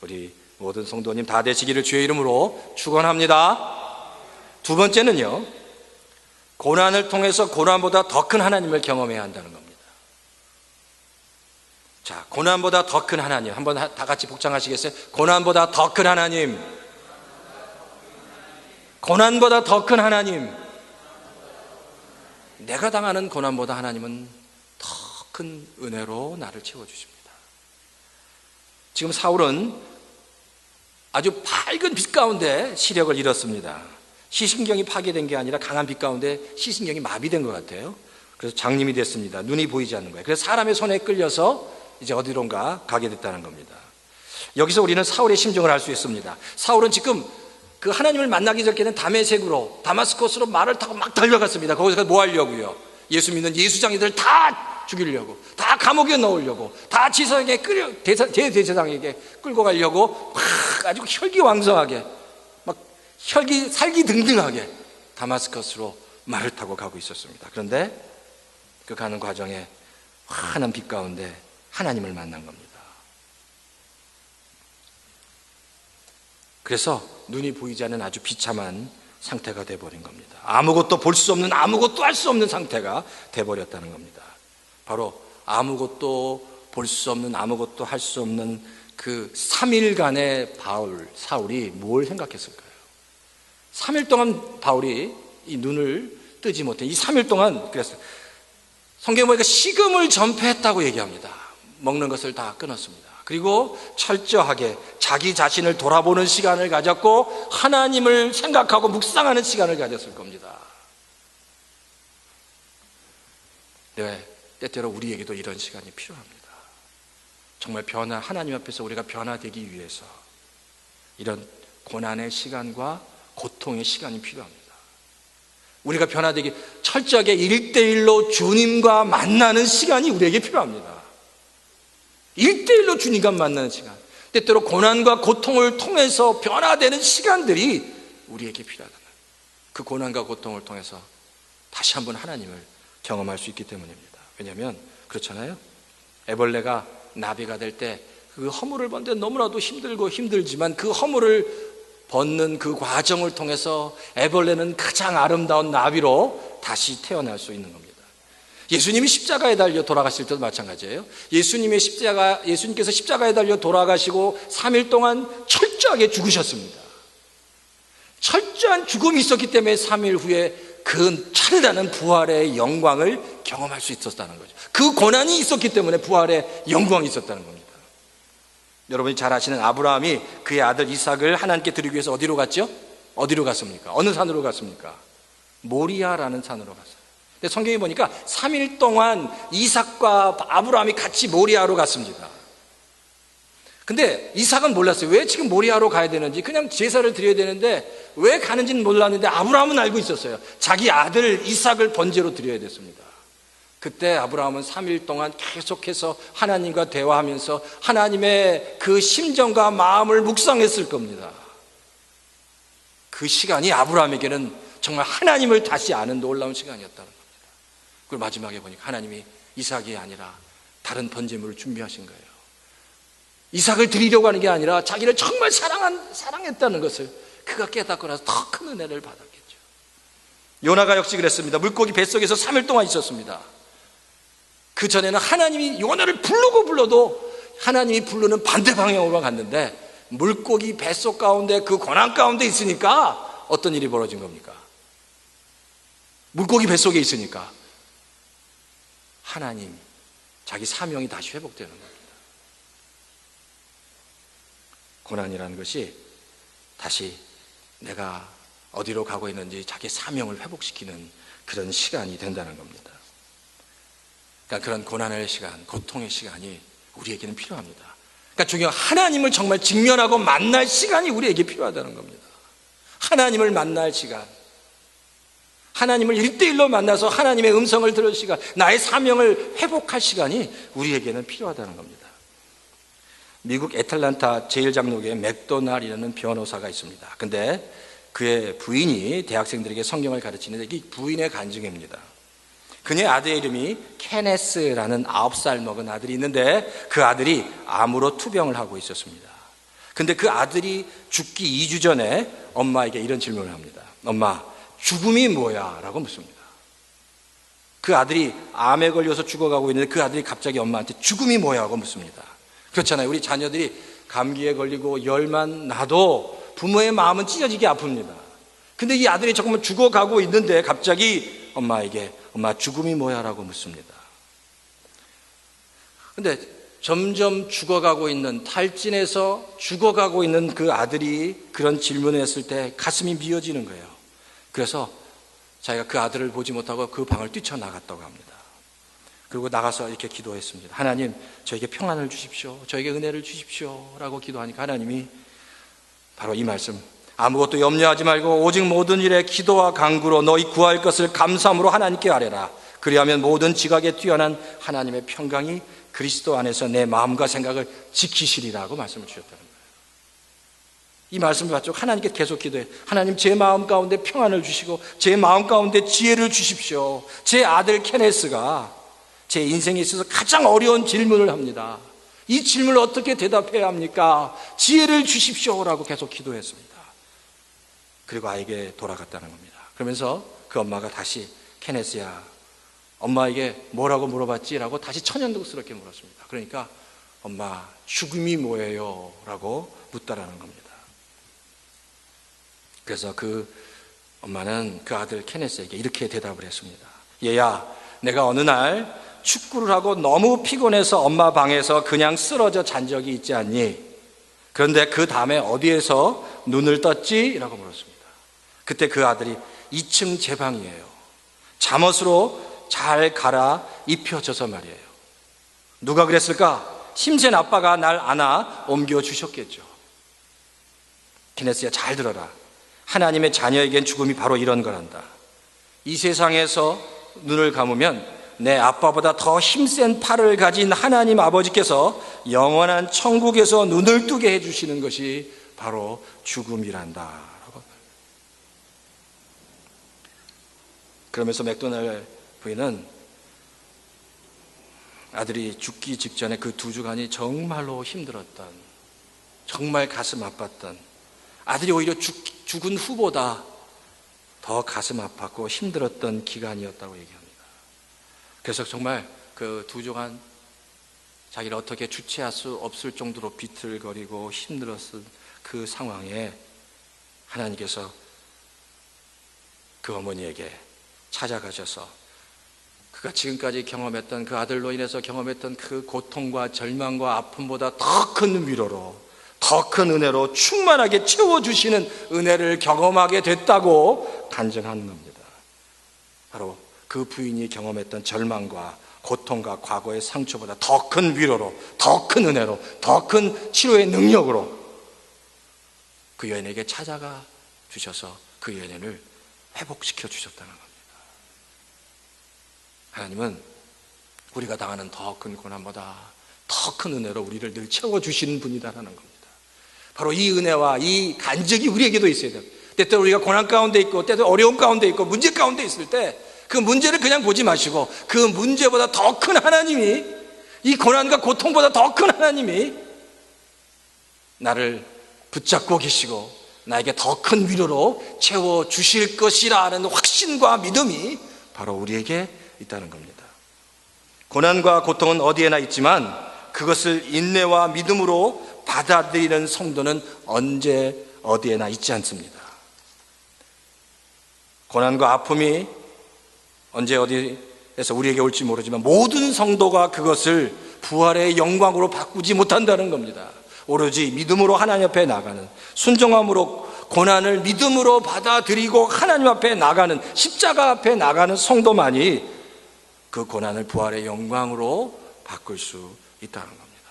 우리 모든 성도님 다 되시기를 주의 이름으로 축원합니다. 두 번째는요, 고난을 통해서 고난보다 더 큰 하나님을 경험해야 한다는 겁니다. 자, 고난보다 더 큰 하나님, 한번 다 같이 복창하시겠어요? 고난보다 더 큰 하나님, 고난보다 더 큰 하나님. 내가 당하는 고난보다 하나님은 더 큰 은혜로 나를 채워주십니다. 지금 사울은 아주 밝은 빛 가운데 시력을 잃었습니다. 시신경이 파괴된 게 아니라 강한 빛 가운데 시신경이 마비된 것 같아요. 그래서 장님이 됐습니다. 눈이 보이지 않는 거예요. 그래서 사람의 손에 끌려서 이제 어디론가 가게 됐다는 겁니다. 여기서 우리는 사울의 심정을 알 수 있습니다. 사울은 지금 그 하나님을 만나기 전에는 다메섹으로, 다마스커스로 말을 타고 막 달려갔습니다. 거기서 뭐 하려고요? 예수 믿는 예수장이들 다 죽이려고, 다 감옥에 넣으려고, 다 대제사장에게 끌고 가려고 막 아주 혈기왕성하게, 막 살기등등하게 다마스커스로 말을 타고 가고 있었습니다. 그런데 그 가는 과정에 환한 빛 가운데 하나님을 만난 겁니다. 그래서 눈이 보이지 않는 아주 비참한 상태가 돼버린 겁니다. 아무것도 볼 수 없는, 아무것도 할 수 없는 상태가 돼버렸다는 겁니다. 바로 아무것도 볼 수 없는, 아무것도 할 수 없는 그 3일간의 사울이 뭘 생각했을까요? 3일 동안 바울이 이 눈을 뜨지 못해. 이 3일 동안, 그래서 성경에 보니까 식음을 전폐했다고 얘기합니다. 먹는 것을 다 끊었습니다. 그리고 철저하게 자기 자신을 돌아보는 시간을 가졌고 하나님을 생각하고 묵상하는 시간을 가졌을 겁니다. 네, 때때로 우리에게도 이런 시간이 필요합니다. 정말 하나님 앞에서 우리가 변화되기 위해서 이런 고난의 시간과 고통의 시간이 필요합니다. 우리가 변화되기, 철저하게 1대1로 주님과 만나는 시간이 우리에게 필요합니다. 1대1로 주님과 만나는 시간, 때때로 고난과 고통을 통해서 변화되는 시간들이 우리에게 필요하다. 그 고난과 고통을 통해서 다시 한번 하나님을 경험할 수 있기 때문입니다. 왜냐하면 그렇잖아요. 애벌레가 나비가 될 때 그 허물을 벗는데 너무나도 힘들고 힘들지만 그 허물을 벗는 그 과정을 통해서 애벌레는 가장 아름다운 나비로 다시 태어날 수 있는 겁니다. 예수님이 십자가에 달려 돌아가실 때도 마찬가지예요. 예수님께서 십자가에 달려 돌아가시고 3일 동안 철저하게 죽으셨습니다. 철저한 죽음이 있었기 때문에 3일 후에 그 찬란한 부활의 영광을 경험할 수 있었다는 거죠. 그 고난이 있었기 때문에 부활의 영광이 있었다는 겁니다. 여러분이 잘 아시는 아브라함이 그의 아들 이삭을 하나님께 드리기 위해서 어디로 갔죠? 어디로 갔습니까? 어느 산으로 갔습니까? 모리아라는 산으로 갔어요. 근데 성경에 보니까 3일 동안 이삭과 아브라함이 같이 모리아로 갔습니다. 근데 이삭은 몰랐어요. 왜 지금 모리아로 가야 되는지, 그냥 제사를 드려야 되는데 왜 가는지는 몰랐는데 아브라함은 알고 있었어요. 자기 아들 이삭을 번제로 드려야 됐습니다. 그때 아브라함은 3일 동안 계속해서 하나님과 대화하면서 하나님의 그 심정과 마음을 묵상했을 겁니다. 그 시간이 아브라함에게는 정말 하나님을 다시 아는 놀라운 시간이었다는 겁니다. 그리고 마지막에 보니까 하나님이 이삭이 아니라 다른 번제물을 준비하신 거예요. 이삭을 드리려고 하는 게 아니라 자기를 정말 사랑했다는 것을 그가 깨닫고 나서 더 큰 은혜를 받았겠죠. 요나가 역시 그랬습니다. 물고기 뱃속에서 3일 동안 있었습니다. 그 전에는 하나님이 요나를 불러도 하나님이 부르는 반대 방향으로 갔는데 물고기 뱃속 가운데 그 고난 가운데 있으니까 어떤 일이 벌어진 겁니까? 물고기 뱃속에 있으니까 하나님, 자기 사명이 다시 회복되는 겁니다. 고난이라는 것이 다시 내가 어디로 가고 있는지 자기 사명을 회복시키는 그런 시간이 된다는 겁니다. 그러니까 그런 고난의 시간, 고통의 시간이 우리에게는 필요합니다. 그러니까 중요한 하나님을 정말 직면하고 만날 시간이 우리에게 필요하다는 겁니다. 하나님을 만날 시간, 하나님을 1대1로 만나서 하나님의 음성을 들을 시간, 나의 사명을 회복할 시간이 우리에게는 필요하다는 겁니다. 미국 애틀랜타 제1장로교에 맥도날이라는 변호사가 있습니다. 근데 그의 부인이 대학생들에게 성경을 가르치는데 이 부인의 간증입니다. 그녀의 아들의 이름이 케네스라는 9살 먹은 아들이 있는데 그 아들이 암으로 투병을 하고 있었습니다. 근데 그 아들이 죽기 2주 전에 엄마에게 이런 질문을 합니다. 엄마, 죽음이 뭐야? 라고 묻습니다. 그 아들이 암에 걸려서 죽어가고 있는데 그 아들이 갑자기 엄마한테 죽음이 뭐야? 하고 묻습니다. 그렇잖아요. 우리 자녀들이 감기에 걸리고 열만 나도 부모의 마음은 찢어지게 아픕니다. 근데 이 아들이 조금은 죽어가고 있는데 갑자기 엄마에게 엄마 죽음이 뭐야? 라고 묻습니다. 근데 점점 죽어가고 있는, 탈진해서 죽어가고 있는 그 아들이 그런 질문을 했을 때 가슴이 미어지는 거예요. 그래서 자기가 그 아들을 보지 못하고 그 방을 뛰쳐나갔다고 합니다. 그리고 나가서 이렇게 기도했습니다. 하나님, 저에게 평안을 주십시오. 저에게 은혜를 주십시오. 라고 기도하니까 하나님이 바로 이 말씀, 아무것도 염려하지 말고 오직 모든 일에 기도와 간구로 너희 구할 것을 감사함으로 하나님께 아뢰라. 그리하면 모든 지각에 뛰어난 하나님의 평강이 그리스도 안에서 내 마음과 생각을 지키시리라고 말씀을 주셨다는 거예요. 이 말씀을 받고 하나님께 계속 기도해. 하나님, 제 마음 가운데 평안을 주시고 제 마음 가운데 지혜를 주십시오. 제 아들 케네스가 제 인생에 있어서 가장 어려운 질문을 합니다. 이 질문을 어떻게 대답해야 합니까? 지혜를 주십시오라고 계속 기도했습니다. 그리고 아이에게 돌아갔다는 겁니다. 그러면서 그 엄마가 다시, 케네스야, 엄마에게 뭐라고 물어봤지? 라고 다시 천연덕스럽게 물었습니다. 그러니까 엄마, 죽음이 뭐예요? 라고 묻다라는 겁니다. 그래서 그 엄마는 그 아들 케네스에게 이렇게 대답을 했습니다. 얘야, 내가 어느 날 축구를 하고 너무 피곤해서 엄마 방에서 그냥 쓰러져 잔 적이 있지 않니? 그런데 그 다음에 어디에서 눈을 떴지? 라고 물었습니다. 그때 그 아들이 2층 제 방이에요. 잠옷으로 잘 갈아 입혀져서 말이에요. 누가 그랬을까? 힘센 아빠가 날 안아 옮겨주셨겠죠. 케네스야, 잘 들어라. 하나님의 자녀에겐 죽음이 바로 이런 거란다. 이 세상에서 눈을 감으면 내 아빠보다 더 힘센 팔을 가진 하나님 아버지께서 영원한 천국에서 눈을 뜨게 해주시는 것이 바로 죽음이란다. 그러면서 맥도날드 부인은 아들이 죽기 직전에 그 2주간이 정말로 힘들었던, 정말 가슴 아팠던, 아들이 오히려 죽은 후보다 더 가슴 아팠고 힘들었던 기간이었다고 얘기합니다. 그래서 정말 그 2주간 자기를 어떻게 주체할 수 없을 정도로 비틀거리고 힘들었던 그 상황에 하나님께서 그 어머니에게 찾아가셔서 그가 지금까지 경험했던, 그 아들로 인해서 경험했던 그 고통과 절망과 아픔보다 더 큰 위로로, 더 큰 은혜로 충만하게 채워주시는 은혜를 경험하게 됐다고 간증하는 겁니다. 바로 그 부인이 경험했던 절망과 고통과 과거의 상처보다 더 큰 위로로, 더 큰 은혜로, 더 큰 치료의 능력으로 그 여인에게 찾아가 주셔서 그 여인을 회복시켜 주셨다는 겁니다. 하나님은 우리가 당하는 더 큰 고난보다 더 큰 은혜로 우리를 늘 채워주시는 분이다라는 겁니다. 바로 이 은혜와 이 간증이 우리에게도 있어야 돼요. 때때로 우리가 고난 가운데 있고, 때때로 어려움 가운데 있고, 문제 가운데 있을 때 그 문제를 그냥 보지 마시고 그 문제보다 더 큰 하나님이, 이 고난과 고통보다 더 큰 하나님이 나를 붙잡고 계시고 나에게 더 큰 위로로 채워주실 것이라는 확신과 믿음이 바로 우리에게 있다는 겁니다. 고난과 고통은 어디에나 있지만 그것을 인내와 믿음으로 받아들이는 성도는 언제 어디에나 있지 않습니다. 고난과 아픔이 언제 어디에서 우리에게 올지 모르지만 모든 성도가 그것을 부활의 영광으로 바꾸지 못한다는 겁니다. 오로지 믿음으로 하나님 앞에 나가는, 순종함으로 고난을 믿음으로 받아들이고 하나님 앞에 나가는, 십자가 앞에 나가는 성도만이 그 고난을 부활의 영광으로 바꿀 수 있다는 겁니다.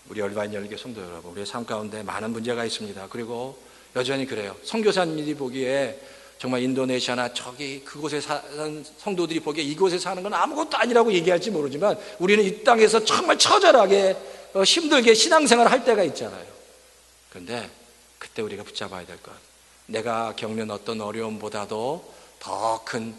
우리 얼바인 열개 성도 여러분, 우리의 삶 가운데 많은 문제가 있습니다. 그리고 여전히 그래요. 선교사님들이 보기에 정말 인도네시아나 저기 그곳에 사는 성도들이 보기에 이곳에 사는 건 아무것도 아니라고 얘기할지 모르지만 우리는 이 땅에서 정말 처절하게 힘들게 신앙생활을 할 때가 있잖아요. 그런데 그때 우리가 붙잡아야 될 것, 내가 겪는 어떤 어려움보다도 더 큰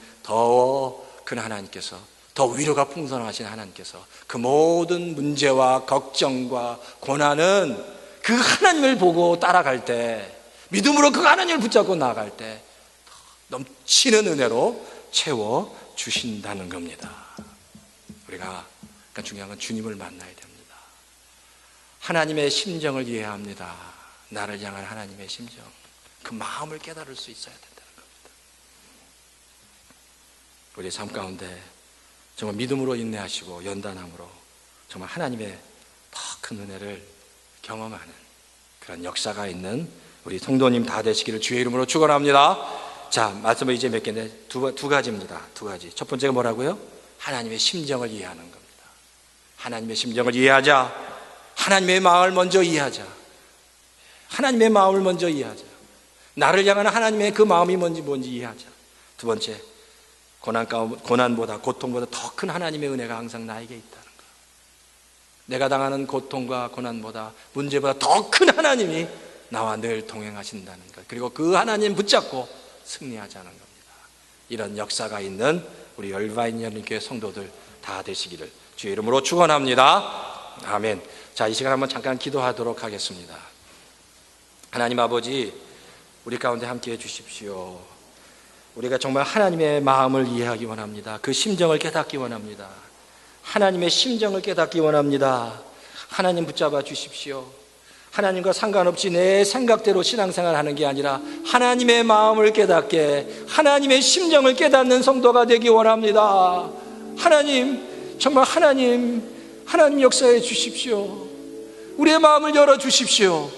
하나님께서, 더 위로가 풍성하신 하나님께서 그 모든 문제와 걱정과 고난은 그 하나님을 보고 따라갈 때, 믿음으로 그 하나님을 붙잡고 나아갈 때 넘치는 은혜로 채워주신다는 겁니다. 우리가 그러니까 중요한 건 주님을 만나야 됩니다. 하나님의 심정을 이해해야 합니다. 나를 향한 하나님의 심정, 그 마음을 깨달을 수 있어야 된다는 겁니다. 우리의 삶 가운데 정말 믿음으로 인내하시고 연단함으로 정말 하나님의 더 큰 은혜를 경험하는 그런 역사가 있는 우리 성도님 다 되시기를 주의 이름으로 축원합니다. 자, 말씀을 이제 몇 개인데 두 가지입니다. 두 가지. 첫 번째가 뭐라고요? 하나님의 심정을 이해하는 겁니다. 하나님의 심정을 이해하자. 하나님의 마음을 먼저 이해하자. 하나님의 마음을 먼저 이해하자. 나를 향하는 하나님의 그 마음이 뭔지 이해하자. 두 번째, 고난보다, 고통보다 더 큰 하나님의 은혜가 항상 나에게 있다는 것. 내가 당하는 고통과 고난보다, 문제보다 더 큰 하나님이 나와 늘 동행하신다는 것. 그리고 그 하나님 붙잡고 승리하자는 겁니다. 이런 역사가 있는 우리 열바인 연인교회 성도들 다 되시기를 주의 이름으로 축원합니다. 아멘. 자, 이 시간 한번 잠깐 기도하도록 하겠습니다. 하나님 아버지, 우리 가운데 함께해 주십시오. 우리가 정말 하나님의 마음을 이해하기 원합니다. 그 심정을 깨닫기 원합니다. 하나님의 심정을 깨닫기 원합니다. 하나님 붙잡아 주십시오. 하나님과 상관없이 내 생각대로 신앙생활 하는 게 아니라 하나님의 마음을 깨닫게, 하나님의 심정을 깨닫는 성도가 되기 원합니다. 하나님, 정말 하나님 역사해 주십시오. 우리의 마음을 열어 주십시오.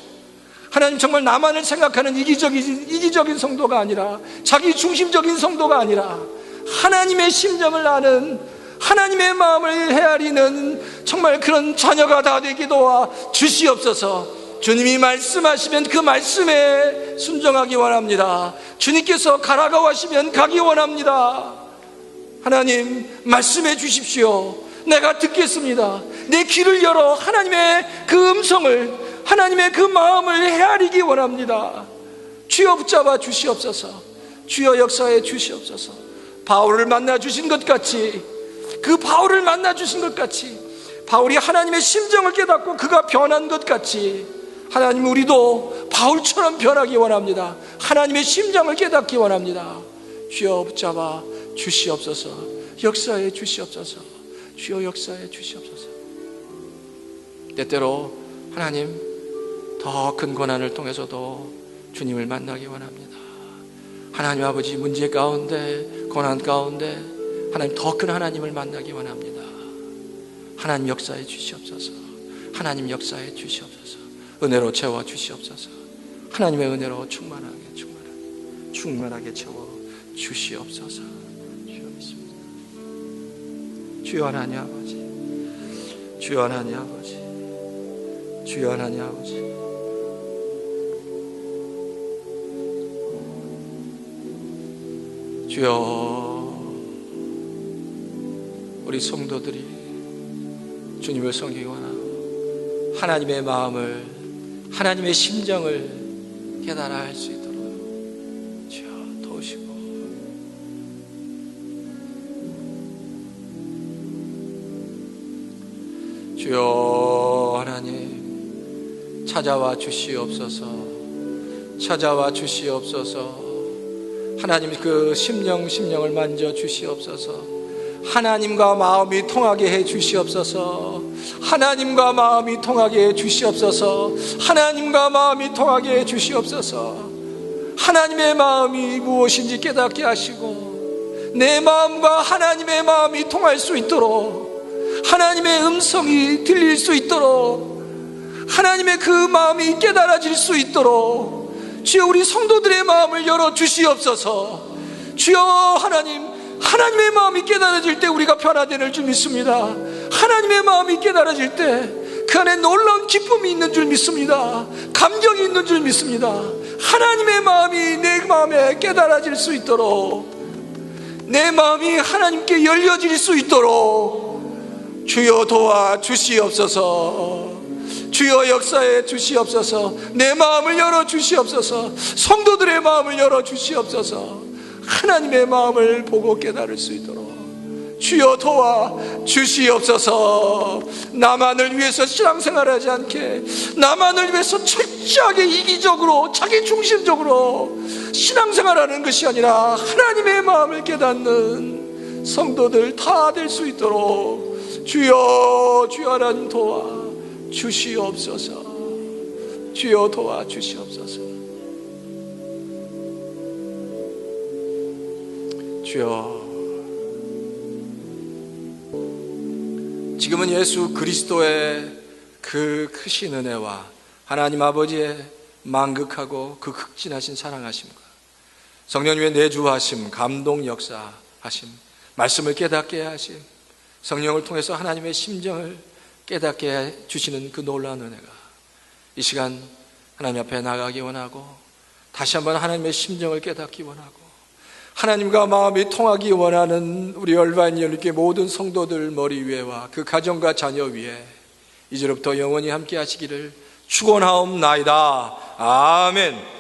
하나님, 정말 나만을 생각하는 이기적인 성도가 아니라, 자기 중심적인 성도가 아니라 하나님의 심정을 아는, 하나님의 마음을 헤아리는 정말 그런 자녀가 다 되게 도와 주시옵소서. 주님이 말씀하시면 그 말씀에 순종하기 원합니다. 주님께서 가라고 하시면 가기 원합니다. 하나님, 말씀해 주십시오. 내가 듣겠습니다. 내 귀를 열어 하나님의 그 음성을, 하나님의 그 마음을 헤아리기 원합니다. 주여 붙잡아 주시옵소서. 주여 역사해 주시옵소서. 바울을 만나 주신 것 같이, 그 바울을 만나 주신 것 같이, 바울이 하나님의 심정을 깨닫고 그가 변한 것 같이, 하나님, 우리도 바울처럼 변하기 원합니다. 하나님의 심정을 깨닫기 원합니다. 주여 붙잡아 주시옵소서. 역사해 주시옵소서. 주여 역사해 주시옵소서. 때때로 하나님, 더 큰 고난을 통해서도 주님을 만나기 원합니다. 하나님 아버지, 문제 가운데, 고난 가운데 하나님, 더 큰 하나님을 만나기 원합니다. 하나님 역사해 주시옵소서. 하나님 역사해 주시옵소서. 은혜로 채워 주시옵소서. 하나님의 은혜로 충만하게 채워 주시옵소서. 주여 믿습니다. 주여 하나님 아버지, 주여 하나님 아버지, 주여 하나님 아버지, 주여, 우리 성도들이 주님을 섬기기 원하고 하나님의 마음을, 하나님의 심정을 깨달아 할 수 있도록 주여 도우시고, 주여 하나님 찾아와 주시옵소서. 찾아와 주시옵소서. 하나님 그 심령을 만져 주시옵소서. 하나님과 마음이 통하게 해 주시옵소서. 하나님과 마음이 통하게 해 주시옵소서. 하나님과 마음이 통하게 해 주시옵소서. 하나님의 마음이 무엇인지 깨닫게 하시고, 내 마음과 하나님의 마음이 통할 수 있도록, 하나님의 음성이 들릴 수 있도록, 하나님의 그 마음이 깨달아질 수 있도록 주여 우리 성도들의 마음을 열어 주시옵소서. 주여 하나님, 하나님의 마음이 깨달아질 때 우리가 변화되는 줄 믿습니다. 하나님의 마음이 깨달아질 때 그 안에 놀라운 기쁨이 있는 줄 믿습니다. 감격이 있는 줄 믿습니다. 하나님의 마음이 내 마음에 깨달아질 수 있도록, 내 마음이 하나님께 열려질 수 있도록 주여 도와 주시옵소서. 주여 역사해 주시옵소서. 내 마음을 열어 주시옵소서. 성도들의 마음을 열어 주시옵소서. 하나님의 마음을 보고 깨달을 수 있도록 주여 도와 주시옵소서. 나만을 위해서 신앙생활하지 않게, 나만을 위해서 철저하게 이기적으로 자기 중심적으로 신앙생활하는 것이 아니라 하나님의 마음을 깨닫는 성도들 다 될 수 있도록 주여 하나님 도와 주시옵소서. 주여 도와 주시옵소서. 주여, 지금은 예수 그리스도의 그 크신 은혜와 하나님 아버지의 만극하고 그 극진하신 사랑하심과 성령님의 내주하심, 감동 역사하심, 말씀을 깨닫게 하심, 성령을 통해서 하나님의 심정을 깨닫게 해주시는 그 놀라운 은혜가 이 시간 하나님 앞에 나가기 원하고, 다시 한번 하나님의 심정을 깨닫기 원하고, 하나님과 마음이 통하기 원하는 우리 얼바인 열립교회 모든 성도들 머리 위에와 그 가정과 자녀 위에 이제로부터 영원히 함께 하시기를 축원하옵나이다. 아멘.